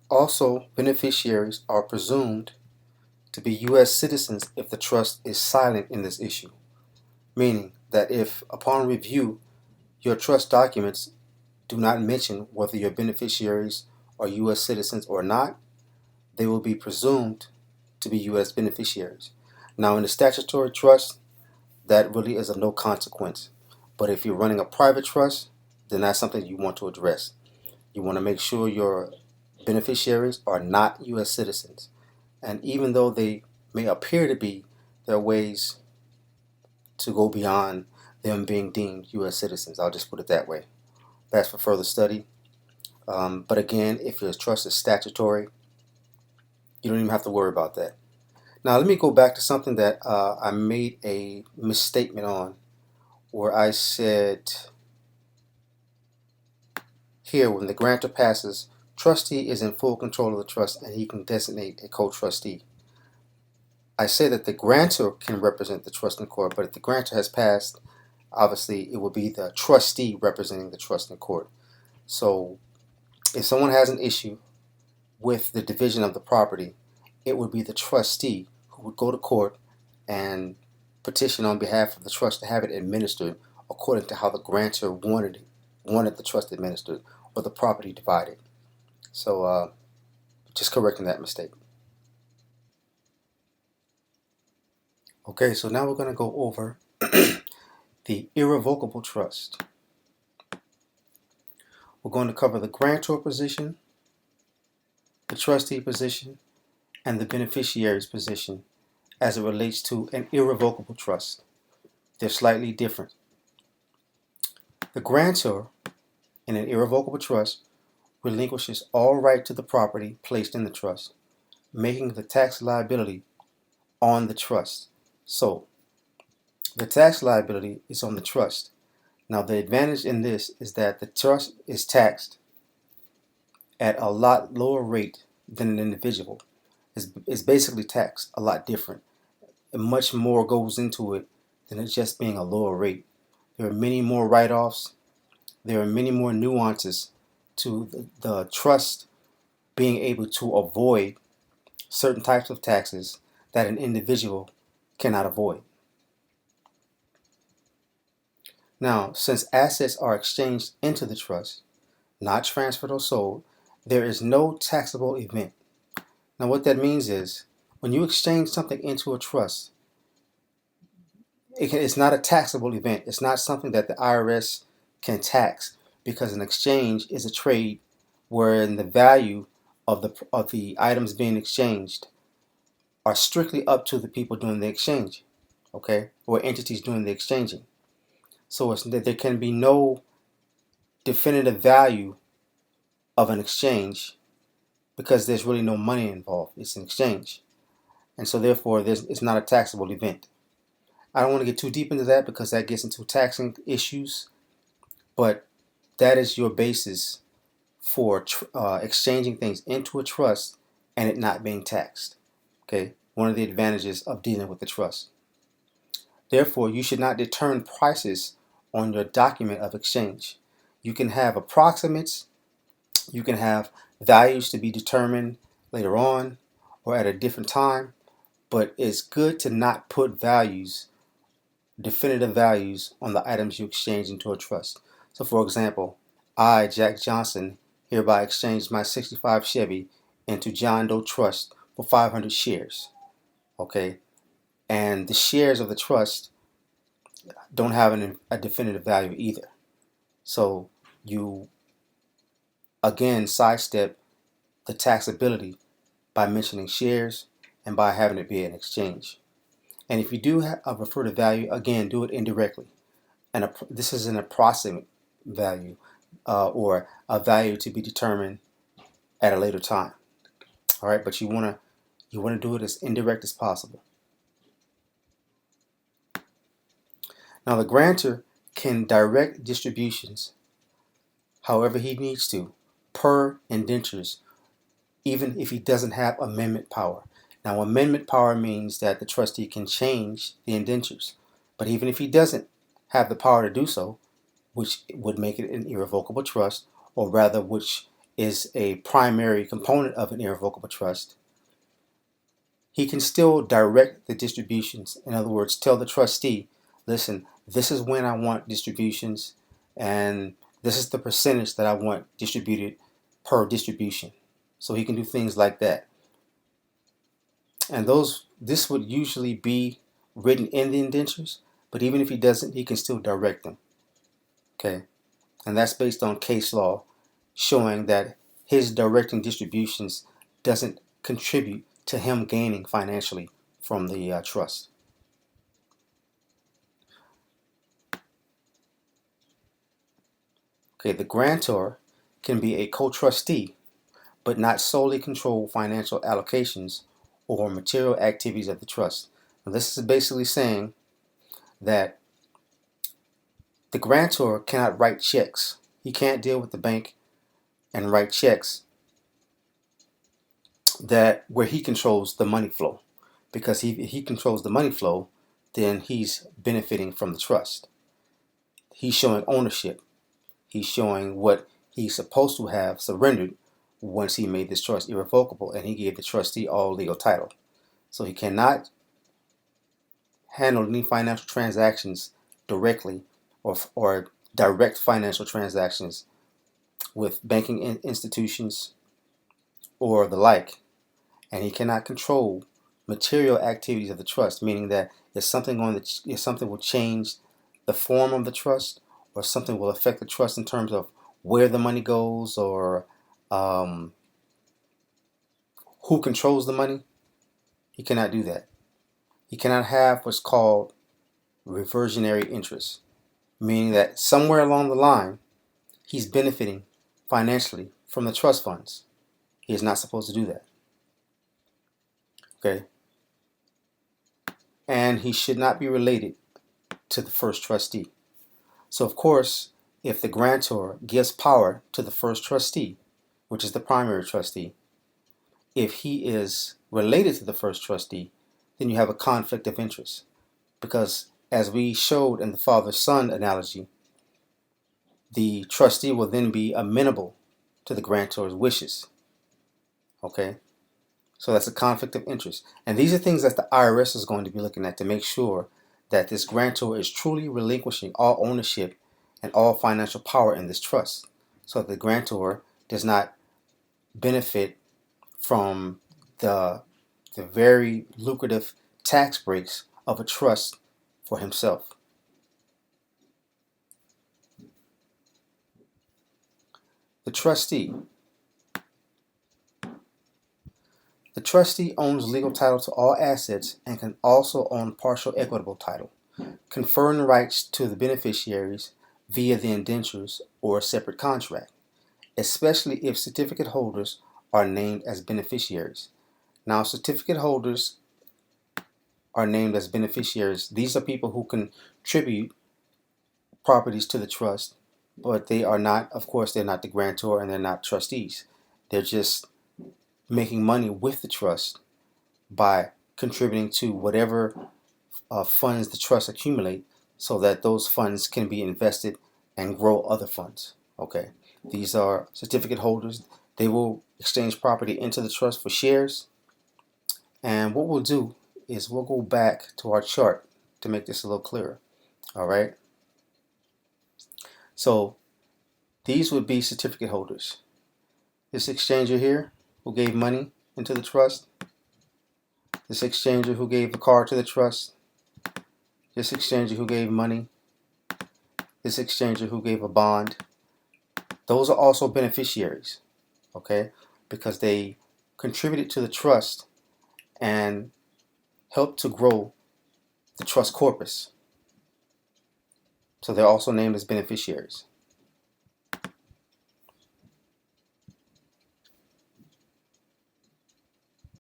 Also, beneficiaries are presumed to be U.S. citizens if the trust is silent in this issue, meaning that if, upon review, your trust documents do not mention whether your beneficiaries are U.S. citizens or not, they will be presumed to be U.S. beneficiaries. Now, in the statutory trust, that really is of no consequence. But if you're running a private trust, then that's something you want to address. You want to make sure your beneficiaries are not U.S. citizens. And even though they may appear to be, there are ways to go beyond them being deemed U.S. citizens. I'll just put it that way. That's for further study. But again, if your trust is statutory, you don't even have to worry about that. Now, let me go back to something that I made a misstatement on, where I said here, when the grantor passes, trustee is in full control of the trust and he can designate a co-trustee. I say that the grantor can represent the trust in court, but if the grantor has passed, obviously it will be the trustee representing the trust in court. So if someone has an issue with the division of the property, it would be the trustee who would go to court and petition on behalf of the trust to have it administered according to how the grantor wanted the trust administered or the property divided. So just correcting that mistake. Okay, so now we're going to go over the irrevocable trust. We're going to cover the grantor position, the trustee position, and the beneficiary's position as it relates to an irrevocable trust. They're slightly different. The grantor in an irrevocable trust relinquishes all right to the property placed in the trust, making the tax liability on the trust. So, the tax liability is on the trust. Now, the advantage in this is that the trust is taxed at a lot lower rate than an individual. It's basically taxed a lot different. And much more goes into it than it just being a lower rate. There are many more write-offs. There are many more nuances to the trust being able to avoid certain types of taxes that an individual cannot avoid. Now, since assets are exchanged into the trust, not transferred or sold, there is no taxable event. Now, what that means is when you exchange something into a trust, it's not a taxable event. It's not something that the IRS can tax because an exchange is a trade wherein the value of the items being exchanged are strictly up to the people doing the exchange, okay, or entities doing the exchanging. So it's that there can be no definitive value of an exchange because there's really no money involved. It's an exchange, and so therefore it's not a taxable event. I don't want to get too deep into that because that gets into taxing issues, but that is your basis for exchanging things into a trust and it not being taxed. Okay, one of the advantages of dealing with the trust. Therefore, you should not determine prices on your document of exchange. You can have approximates, you can have values to be determined later on or at a different time, but it's good to not put values, definitive values, on the items you exchange into a trust. So for example, I, Jack Johnson, hereby exchanged my 65 Chevy into John Doe Trust for 500 shares. Okay, and the shares of the trust don't have a definitive value either. So you again sidestep the taxability by mentioning shares and by having it be an exchange. And if you do refer to value, again, do it indirectly. And this is an approximate value or a value to be determined at a later time. All right, but you want to do it as indirect as possible. Now, the grantor can direct distributions however he needs to per indentures, even if he doesn't have amendment power. Now, amendment power means that the trustee can change the indentures, but even if he doesn't have the power to do so, which would make it an irrevocable trust, or rather which is a primary component of an irrevocable trust, he can still direct the distributions. In other words, tell the trustee, listen, this is when I want distributions, and this is the percentage that I want distributed per distribution. So he can do things like that. And this would usually be written in the indentures, but even if he doesn't, he can still direct them. Okay? And that's based on case law showing that his directing distributions doesn't contribute to him gaining financially from the trust. Okay, the grantor can be a co-trustee, but not solely control financial allocations or material activities of the trust. Now, this is basically saying that the grantor cannot write checks. He can't deal with the bank and write checks that where he controls the money flow, because he controls the money flow, then he's benefiting from the trust. He's showing ownership. He's showing what he's supposed to have surrendered once he made this trust irrevocable and he gave the trustee all legal title. So he cannot handle any financial transactions directly or direct financial transactions with banking institutions or the like. And he cannot control material activities of the trust, meaning that if something will change the form of the trust, or something will affect the trust in terms of where the money goes, or who controls the money, he cannot do that. He cannot have what's called reversionary interest, meaning that somewhere along the line, he's benefiting financially from the trust funds. He is not supposed to do that. Okay? And he should not be related to the first trustee. So, of course, if the grantor gives power to the first trustee, which is the primary trustee, if he is related to the first trustee, then you have a conflict of interest. Because as we showed in the father-son analogy, the trustee will then be amenable to the grantor's wishes. Okay? So that's a conflict of interest. And these are things that the IRS is going to be looking at to make sure that this grantor is truly relinquishing all ownership and all financial power in this trust, so that the grantor does not benefit from the very lucrative tax breaks of a trust for himself. The trustee. The trustee owns legal title to all assets and can also own partial equitable title, conferring rights to the beneficiaries via the indentures or a separate contract, especially if certificate holders are named as beneficiaries. Now, certificate holders are named as beneficiaries. These are people who contribute properties to the trust, but they are not, of course, they're not the grantor and they're not trustees. They're just making money with the trust by contributing to whatever funds the trust accumulate, so that those funds can be invested and grow other funds. Okay, these are certificate holders. They will exchange property into the trust for shares. And what we'll do is we'll go back to our chart to make this a little clearer. All right. So these would be certificate holders. This exchanger here who gave money into the trust. This exchanger who gave the car to the trust. This exchanger who gave money. This exchanger who gave a bond. Those are also beneficiaries, okay? Because they contributed to the trust and helped to grow the trust corpus. So they're also named as beneficiaries.